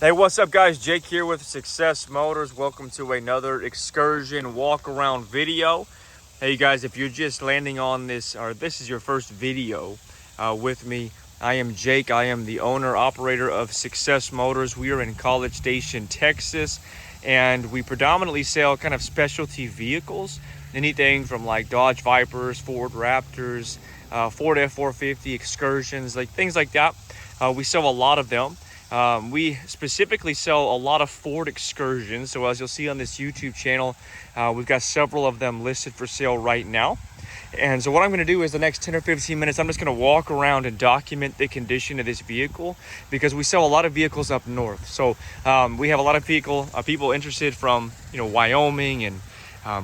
Hey, what's up guys? Jake here with Success Motors. Welcome to another Excursion walk around video. Hey guys, if you're just landing on this, or this is your first video with me, I am Jake. I am the owner operator of Success Motors. We are in College Station, Texas, and we predominantly sell kind of specialty vehicles. Anything from like Dodge Vipers, Ford Raptors, Ford F-450, Excursions, like things like that. We sell a lot of them. We specifically sell a lot of Ford Excursions. So as you'll see on this YouTube channel, we've got several of them listed for sale right now. And so what I'm going to do is the next 10 or 15 minutes, I'm just going to walk around and document the condition of this vehicle, because we sell a lot of vehicles up north. So we have a lot of people interested from, Wyoming and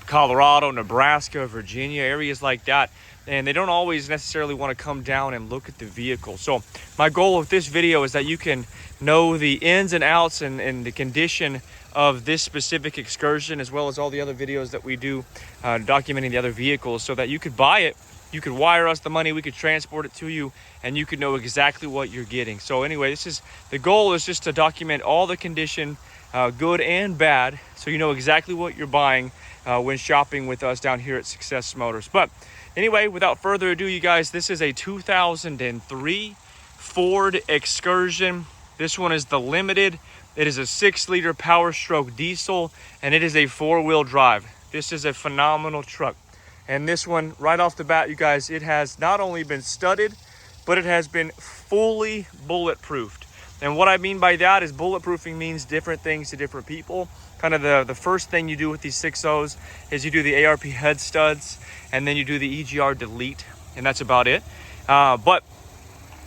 Colorado, Nebraska, Virginia, areas like that. And they don't always necessarily want to come down and look at the vehicle. So my goal with this video is that you can know the ins and outs and the condition of this specific Excursion, as well as all the other videos that we do documenting the other vehicles, so that you could buy it, you could wire us the money, we could transport it to you, and you could know exactly what you're getting. So anyway, the goal is just to document all the condition, good and bad, so you know exactly what you're buying when shopping with us down here at Success Motors. But anyway, without further ado, you guys, this is a 2003 Ford Excursion. This one is the Limited. It is a 6-liter Powerstroke diesel, and it is a 4-wheel drive. This is a phenomenal truck. And this one, right off the bat, you guys, it has not only been studded, but it has been fully bulletproofed. And what I mean by that is bulletproofing means different things to different people. Kind of the first thing you do with these 6.0s is you do the ARP head studs, and then you do the EGR delete, and that's about it. But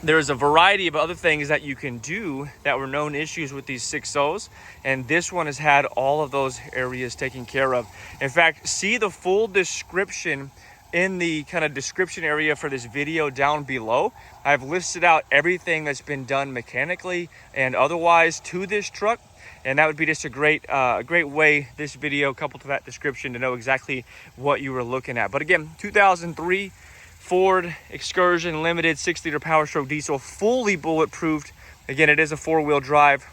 there's a variety of other things that you can do that were known issues with these 6.0s, and this one has had all of those areas taken care of. In fact, see the full description in the kind of description area for this video down below. I've listed out everything that's been done mechanically and otherwise to this truck, and that would be just a great way, this video coupled to that description, to know exactly what you were looking at. But again, 2003 Ford Excursion Limited 6-liter Powerstroke diesel, fully bulletproofed. Again, it is a 4-wheel drive,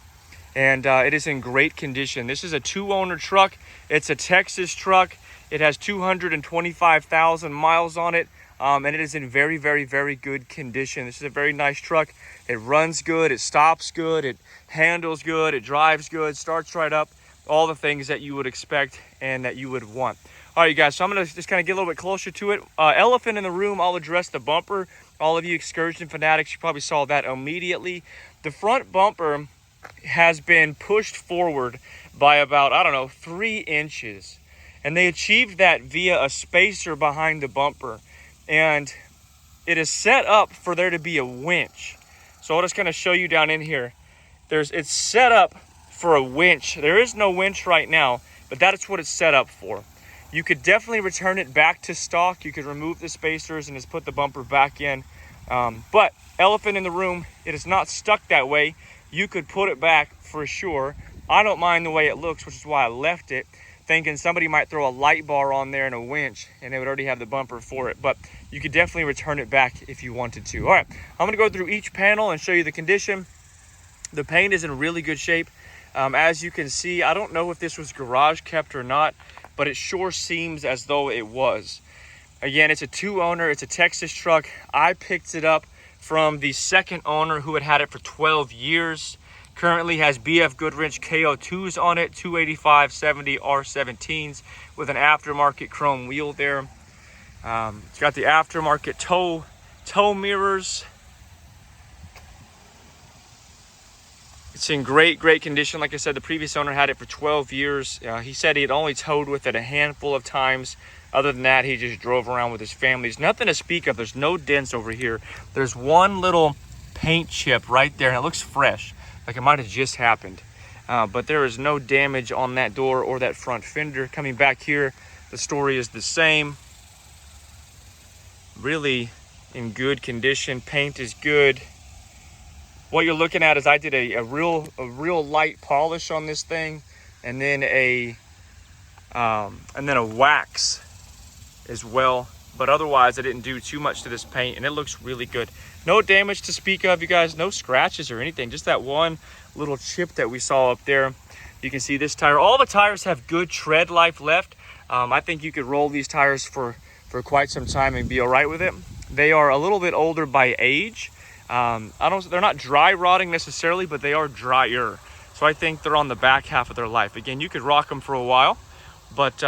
and it is in great condition. This is a 2-owner truck. It's a Texas truck. It has 225,000 miles on it, and it is in very, very, very good condition. This is a very nice truck. It runs good, it stops good, it handles good, it drives good, starts right up, all the things that you would expect and that you would want. All right, you guys, so I'm going to just kind of get a little bit closer to it. Elephant in the room, I'll address the bumper. All of you Excursion fanatics, you probably saw that immediately. The front bumper has been pushed forward by about, 3 inches. And they achieved that via a spacer behind the bumper. And it is set up for there to be a winch. So I'll just kind of show you down in here. It's set up for a winch. There is no winch right now, but that is what it's set up for. You could definitely return it back to stock. You could remove the spacers and just put the bumper back in. But elephant in the room, it is not stuck that way. You could put it back for sure. I don't mind the way it looks, which is why I left it, thinking somebody might throw a light bar on there and a winch, and they would already have the bumper for it. But you could definitely return it back if you wanted to. All right, I'm going to go through each panel and show you the condition. The paint is in really good shape. As you can see, I don't know if this was garage kept or not, but it sure seems as though it was. Again, it's a 2-owner, it's a Texas truck. I picked it up from the second owner who had it for 12 years. Currently has BF Goodrich KO2s on it, 285/70 R17s with an aftermarket chrome wheel there. It's got the aftermarket tow mirrors. It's in great condition. Like I said, the previous owner had it for 12 years. He said he had only towed with it a handful of times. Other than that, he just drove around with his family. There's nothing to speak of. There's no dents over here. There's one little paint chip right there, and it looks fresh, like it might have just happened. But there is no damage on that door or that front fender. Coming back here, the story is the same. Really in good condition. Paint is good. What you're looking at is I did a real light polish on this thing, and then a wax as well. But otherwise, I didn't do too much to this paint, and it looks really good. No damage to speak of, you guys. No scratches or anything. Just that one little chip that we saw up there. You can see this tire. All the tires have good tread life left. I think you could roll these tires for quite some time and be all right with it. They are a little bit older by age. They're not dry rotting necessarily, but they are drier. So I think they're on the back half of their life. Again, you could rock them for a while, but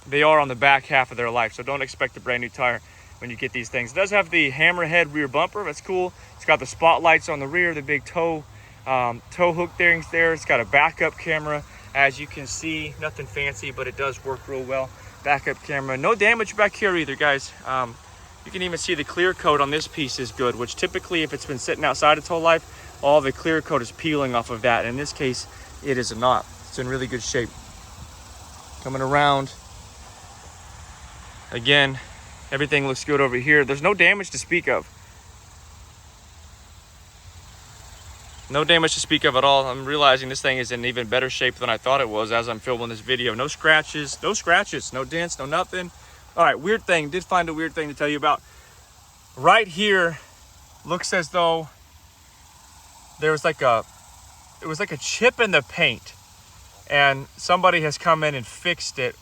they are on the back half of their life. So don't expect a brand new tire when you get these things. It does have the Hammerhead rear bumper. That's cool. It's got the spotlights on the rear, the big tow hook things there. It's got a backup camera. As you can see, nothing fancy, but it does work real well. Backup camera. No damage back here either, guys. You can even see the clear coat on this piece is good, which typically if it's been sitting outside its whole life, all the clear coat is peeling off of that. In this case, it is not. It's in really good shape. Coming around. Again, everything looks good over here. There's no damage to speak of. No damage to speak of at all. I'm realizing this thing is in even better shape than I thought it was as I'm filming this video. No scratches, no dents, no nothing. All right, weird thing. Did find a weird thing to tell you about. Right here, looks as though there was like a chip in the paint, and somebody has come in and fixed it.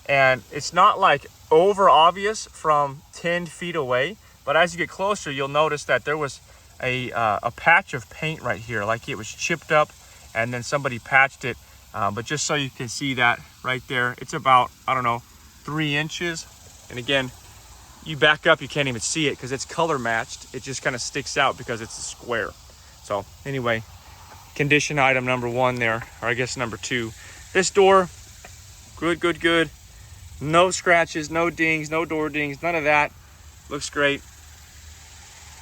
And it's not like over obvious from 10 feet away, but as you get closer, you'll notice that there was a patch of paint right here, like it was chipped up, and then somebody patched it. But just so you can see that right there, it's about, I don't know, 3 inches. And again, you back up, you can't even see it because it's color matched. It just kind of sticks out because it's a square. So anyway, condition item number 1 there, or I guess number 2. This door, good. No scratches, no dings, no door dings, none of that. Looks great.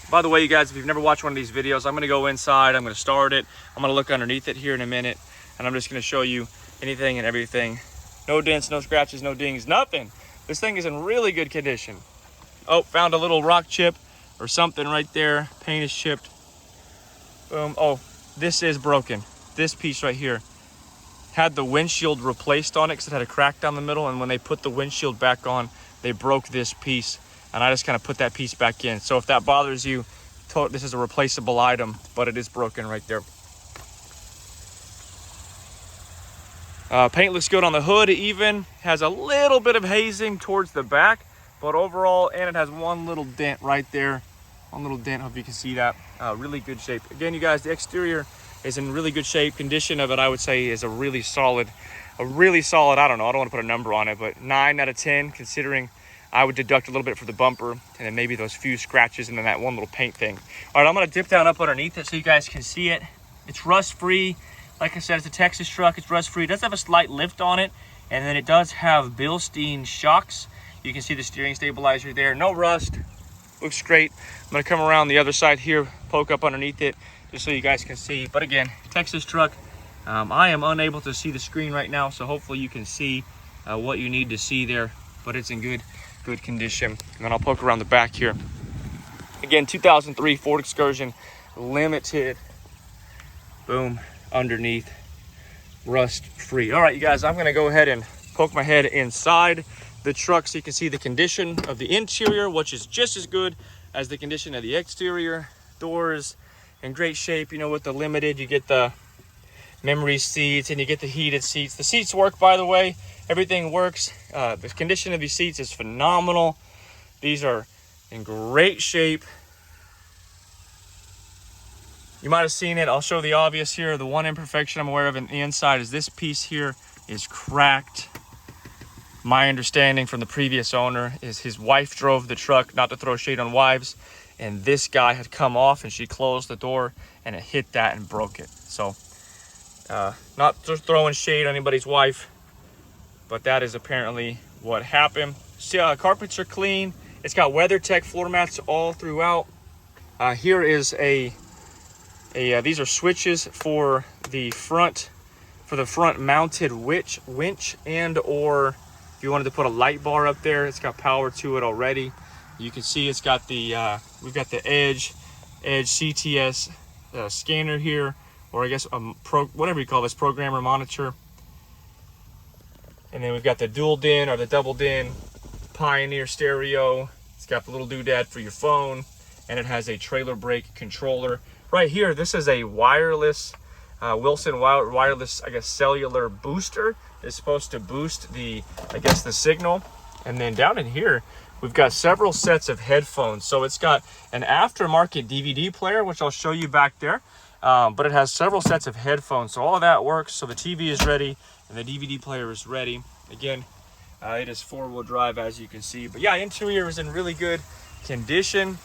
By the way, you guys, if you've never watched one of these videos, I'm going to go inside. I'm going to start it. I'm going to look underneath it here in a minute, and I'm just going to show you anything and everything. No dents, no scratches, no dings, nothing. This thing is in really good condition. Oh, found a little rock chip or something right there. Paint is chipped. Boom. Oh, this is broken. This piece right here had the windshield replaced on it because it had a crack down the middle, and when they put the windshield back on, they broke this piece. And I just kind of put that piece back in. So if that bothers you, this is a replaceable item, but it is broken right there. Paint looks good on the hood even. Has a little bit of hazing towards the back, but overall, and it has one little dent right there. One little dent, hope you can see that. Really good shape. Again, you guys, the exterior is in really good shape. Condition of it, I would say, is a really solid, I don't know, I don't want to put a number on it, but 9 out of 10, considering I would deduct a little bit for the bumper, and then maybe those few scratches, and then that one little paint thing. All right, I'm gonna dip down up underneath it so you guys can see it. It's rust-free. Like I said, it's a Texas truck. It's rust-free. It does have a slight lift on it, and then it does have Bilstein shocks. You can see the steering stabilizer there. No rust. Looks great. I'm gonna come around the other side here, poke up underneath it, just so you guys can see. But again, Texas truck. I am unable to see the screen right now, so hopefully you can see what you need to see there. But it's in good condition. And then I'll poke around the back here. Again, 2003 Ford Excursion Limited. Boom, underneath, rust free. All right, you guys, I'm gonna go ahead and poke my head inside the truck so you can see the condition of the interior, which is just as good as the condition of the exterior. Doors in great shape. You know, with the Limited, you get the memory seats and you get the heated seats. The seats work, by the way. Everything works. The condition of these seats is phenomenal. These are in great shape. You might have seen it. I'll show the obvious here. The one imperfection I'm aware of in the inside is this piece here is cracked. My understanding from the previous owner is his wife drove the truck, not to throw shade on wives, and this guy had come off and she closed the door and it hit that and broke it. So not just throwing shade on anybody's wife, but that is apparently what happened. See, carpets are clean. It's got WeatherTech floor mats all throughout. Here is these are switches for the front mounted winch, and or if you wanted to put a light bar up there, it's got power to it already. You can see it's got the we've got the Edge CTS scanner here, or I guess whatever you call this, programmer monitor. And then we've got the dual DIN or the double DIN Pioneer stereo. It's got the little doodad for your phone. and it has a trailer brake controller. Right here, this is a wireless, Wilson wireless, I guess, cellular booster. It's supposed to boost the, I guess, the signal. And then down in here, we've got several sets of headphones. So it's got an aftermarket DVD player, which I'll show you back there. But it has several sets of headphones. So all of that works. So the TV is ready and the DVD player is ready. Again, it is 4-wheel drive, as you can see. But yeah, interior is in really good condition.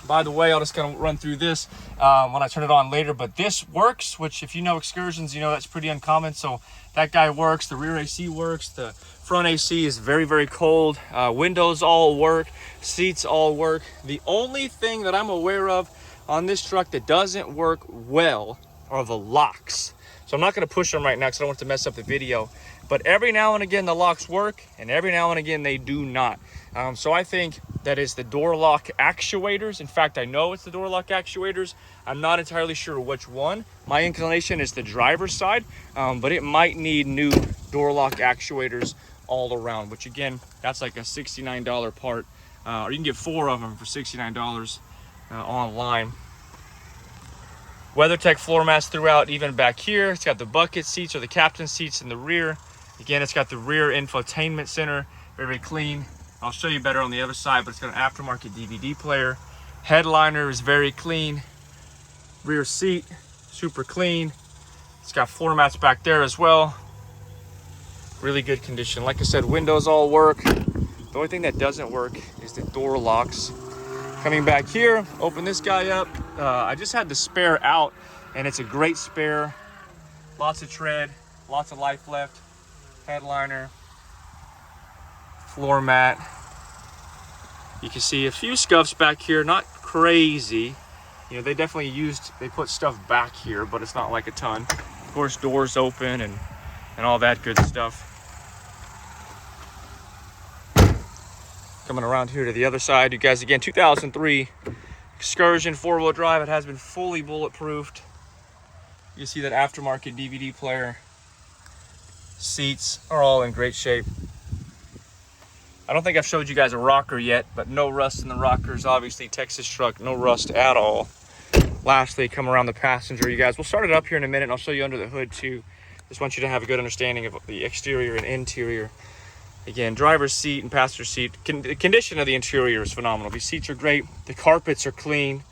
By the way, I'll just kind of run through this when I turn it on later, but this works, which if you know Excursions, you know that's pretty uncommon. So that guy works, the rear AC works, the front AC is very, very cold. Windows all work, seats all work. The only thing that I'm aware of on this truck that doesn't work well are the locks. So I'm not gonna push them right now because I don't want to mess up the video. But every now and again, the locks work, and every now and again, they do not. So I think that is the door lock actuators. In fact, I know it's the door lock actuators. I'm not entirely sure which one. My inclination is the driver's side, but it might need new door lock actuators all around, which again, that's like a $69 part, or you can get 4 of them for $69 online. Weathertech floor mats throughout, even back here. It's got the bucket seats or the captain seats in the rear. Again, it's got the rear infotainment center, very, very clean. I'll show you better on the other side, but it's got an aftermarket DVD player. Headliner is very clean. Rear seat, super clean. It's got floor mats back there as well. Really good condition. Like I said, windows all work. The only thing that doesn't work is the door locks. Coming back here, open this guy up. I just had the spare out, and it's a great spare. Lots of tread, lots of life left. Headliner, floor mat. You can see a few scuffs back here, not crazy. You know, they put stuff back here, but it's not like a ton. Of course, doors open and all that good stuff. Coming around here to the other side, you guys, again, 2003 Excursion 4-wheel drive. It has been fully bulletproofed. You see that aftermarket DVD player. Seats are all in great shape. I don't think I've showed you guys a rocker yet, but no rust in the rockers. Obviously, Texas truck, no rust at all. Lastly, come around the passenger, you guys. We'll start it up here in a minute, and I'll show you under the hood too. Just want you to have a good understanding of the exterior and interior. Again, driver's seat and passenger seat. The condition of the interior is phenomenal. These seats are great. The carpets are clean.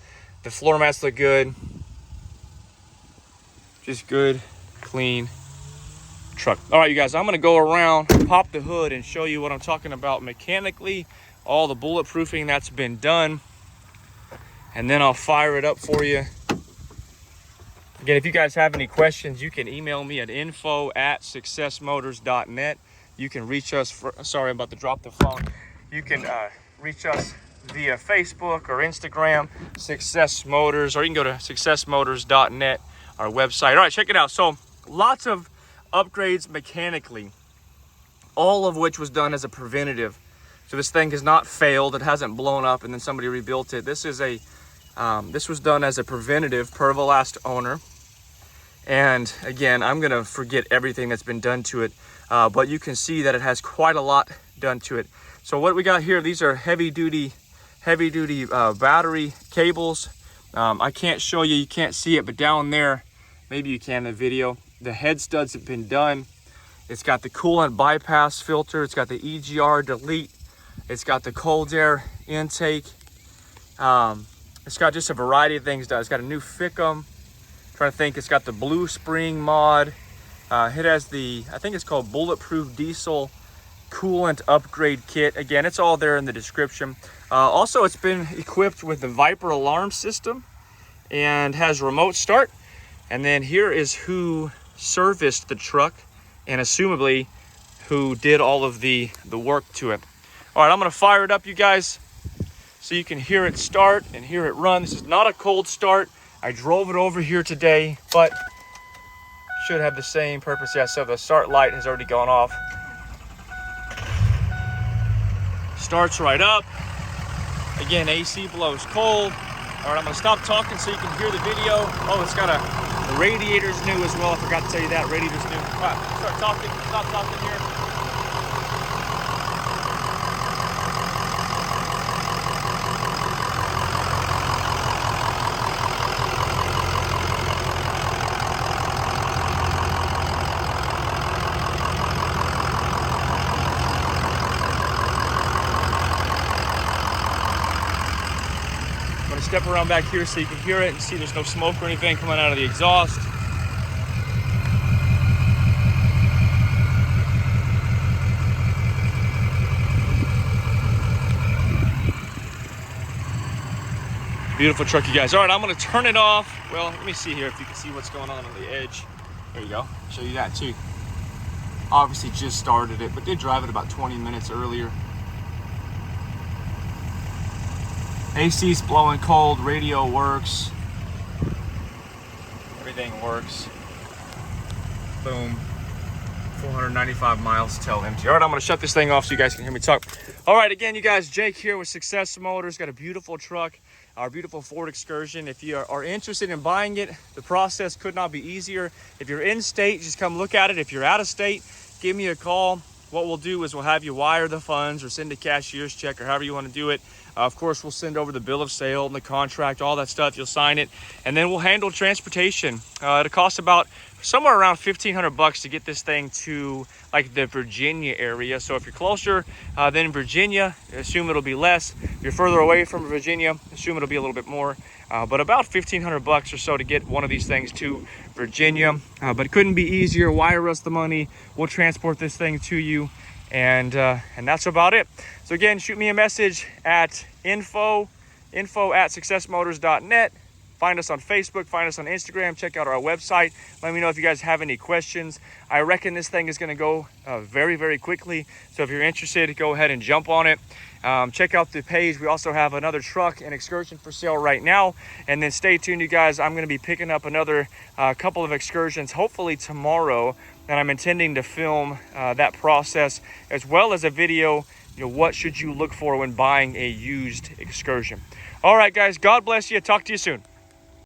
The floor mats look good. Just good, clean truck. All right, you guys, I'm gonna go around, pop the hood, and show you what I'm talking about mechanically, all the bulletproofing that's been done, and then I'll fire it up for you. Again, if you guys have any questions, you can email me at info@successmotors.net. You can reach us sorry, I'm about to drop the phone. You can reach us via Facebook or Instagram, Success Motors, or you can go to successmotors.net, our website. All right, check it out. So lots of upgrades mechanically, all of which was done as a preventative. So this thing has not failed. It hasn't blown up and then somebody rebuilt it. This is this was done as a preventative per the last owner. And again, I'm gonna forget everything that's been done to it, but you can see that it has quite a lot done to it. So what we got here, these are heavy duty battery cables. I can't show you, you can't see it, but down there, maybe you can in the video, the head studs have been done. It's got the coolant bypass filter. It's got the EGR delete. It's got the cold air intake. It's got just a variety of things done. It's got a new FICM. Trying to think, it's got the blue spring mod. It has the, I think it's called Bulletproof diesel coolant upgrade kit. Again, it's all there in the description. Also, it's been equipped with the Viper alarm system and has remote start. And then here is who serviced the truck and assumably who did all of the work to it. All right, I'm gonna fire it up, you guys, so you can hear it start and hear it run. This is not a cold start. I drove it over here today, but should have the same purpose. Yeah, so the start light has already gone off. Starts right up. Again, AC blows cold. All right, I'm gonna stop talking so you can hear the video. Oh, it's got the radiator's new as well. I forgot to tell you that, radiator's new. All right, start talking, stop talking here. step around back here so you can hear it and see there's no smoke or anything coming out of the exhaust. Beautiful truck, you guys. All right, I'm gonna turn it off. Well, let me see here if you can see what's going on the edge. There you go, show you that too. Obviously just started it, but did drive it about 20 minutes earlier. AC's blowing cold, radio works. Everything works. Boom. 495 miles till empty. All right, I'm gonna shut this thing off so you guys can hear me talk. All right, again, you guys, Jake here with Success Motors. Got a beautiful truck, our beautiful Ford Excursion. If you are interested in buying it, the process could not be easier. If you're in state, just come look at it. If you're out of state, give me a call. What we'll do is we'll have you wire the funds or send a cashier's check or however you want to do it. Of course, we'll send over the bill of sale and the contract, all that stuff. You'll sign it, and then we'll handle transportation. It'll cost about somewhere around $1,500 to get this thing to like the Virginia area. So if you're closer than Virginia, assume it'll be less. If you're further away from Virginia, assume it'll be a little bit more. But about $1,500 or so to get one of these things to Virginia. But it couldn't be easier. Wire us the money. We'll transport this thing to you. And that's about it. So again, shoot me a message at info@successmotors.net. Find us on Facebook, find us on Instagram, check out our website. Let me know if you guys have any questions. I reckon this thing is gonna go very, very quickly. So if you're interested, go ahead and jump on it. Check out the page. We also have another truck and Excursion for sale right now. And then stay tuned, you guys. I'm gonna be picking up another couple of Excursions, hopefully tomorrow. And I'm intending to film that process as well as a video. You know, what should you look for when buying a used Excursion? All right, guys, God bless you. Talk to you soon.